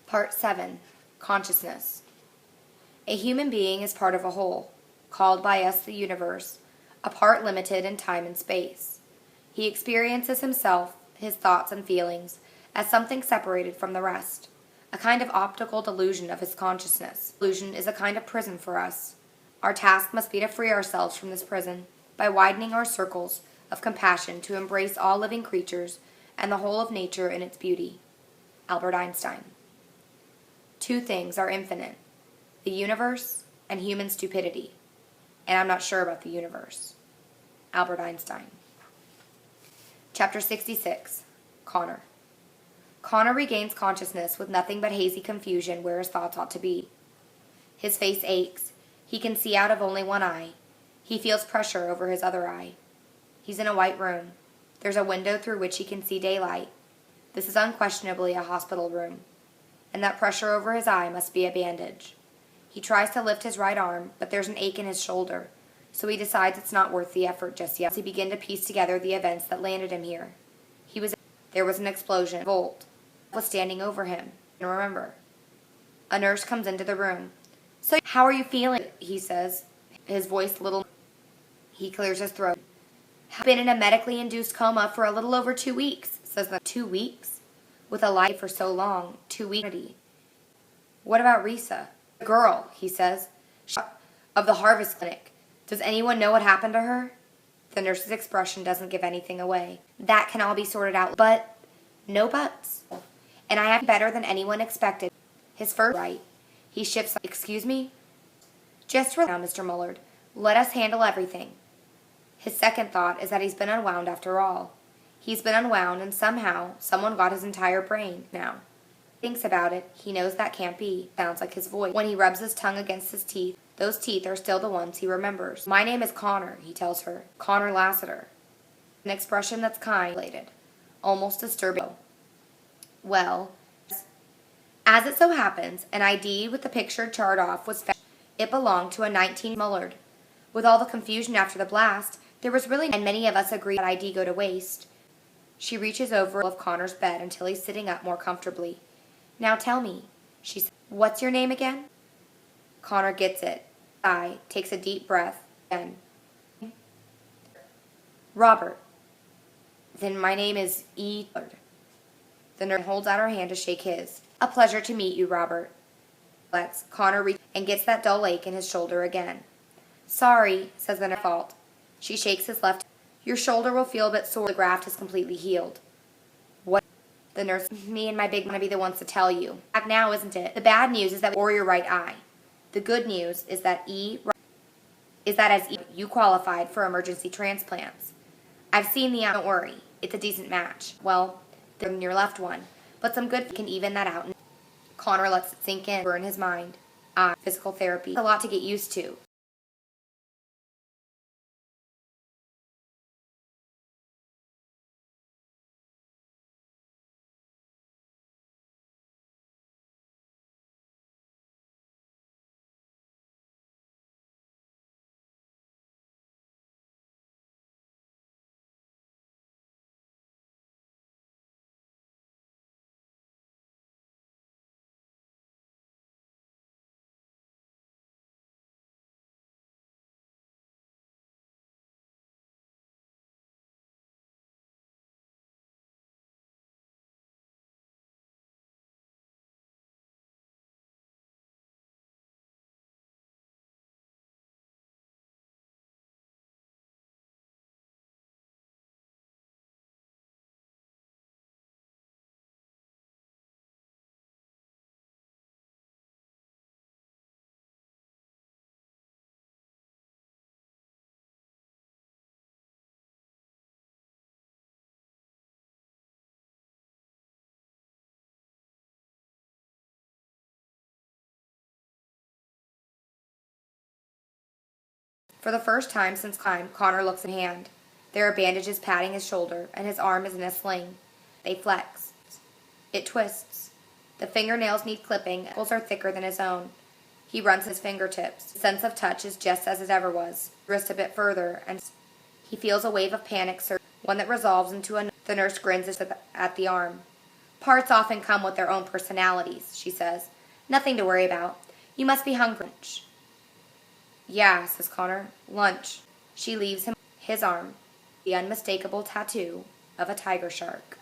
Part 7. Consciousness. A human being is part of a whole, called by us the universe, a part limited in time and space. He experiences himself, his thoughts and feelings, as something separated from the rest, a kind of optical delusion of his consciousness. Delusion is a kind of prison for us. Our task must be to free ourselves from this prison by widening our circles of compassion to embrace all living creatures and the whole of nature in its beauty. Albert Einstein. Two things are infinite, the universe and human stupidity, and I'm not sure about the universe. Albert Einstein. Chapter 66. Connor. Connor regains consciousness with nothing but hazy confusion where his thoughts ought to be. His face aches. He can see out of only one eye. He feels pressure over his other eye. He's in a white room. There's a window through which he can see daylight. This is unquestionably a hospital room, and that pressure over his eye must be a bandage. He tries to lift his right arm, but there's an ache in his shoulder, so he decides it's not worth the effort just yet. He begins to piece together the events that landed him here. There was an explosion. Volt was standing over him. And remember, a nurse comes into the room. "So, how are you feeling?" he says, his voice little. He clears his throat. "I've been in a medically induced coma for a little over 2 weeks," says the 2 weeks? With a life for so long, 2 weeks. "What about Risa?" "The girl," he says, "of the Harvest Clinic. Does anyone know what happened to her?" The nurse's expression doesn't give anything away. "That can all be sorted out, but..." "No buts. And I have better than anyone expected." His first right. He shifts. "Excuse me?" "Just relax now, Mr. Mullard. Let us handle everything." His second thought is that he's been unwound after all. He's been unwound, and somehow someone got his entire brain now. He thinks about it. He knows that can't be. Sounds like his voice. When he rubs his tongue against his teeth, those teeth are still the ones he remembers. "My name is Connor," he tells her. "Connor Lassiter." An expression that's kind, almost disturbing. "Well, as it so happens, an ID with the picture charred off was found. It belonged to a 19 Mullard. With all the confusion after the blast, there was really, and many of us agree that ID go to waste." She reaches over of Connor's bed until he's sitting up more comfortably. "Now tell me," she says, "what's your name again?" Connor gets it. Takes a deep breath, and "Robert." "Then my name is E. Mullard." The nurse holds out her hand to shake his. "A pleasure to meet you, Robert." Connor reaches and gets that dull ache in his shoulder again. "Sorry," says the nurse. "Fault." She shakes his left. "Your shoulder will feel a bit sore. The graft is completely healed." "What?" The nurse. "Me and my big want to be the ones to tell you. Back now, isn't it? The bad news is that or your right eye. The good news is that you qualified for emergency transplants. I've seen the don't worry. It's a decent match. Well, than your left one, but some good can even that out." Connor lets it sink in his mind. Physical therapy. It's a lot to get used to. For the first time since Connor looks at his hand. There are bandages padding his shoulder, and his arm is in a sling. They flex. It twists. The fingernails need clipping. The knuckles are thicker than his own. He runs his fingertips. His sense of touch is just as it ever was. Wrist a bit further, and he feels a wave of panic surge, one that resolves into a. The nurse grins at the arm. Parts often come with their own personalities, she says. Nothing to worry about. You must be hungry. Yeah, says Connor. Lunch. She leaves him his arm, the unmistakable tattoo of a tiger shark.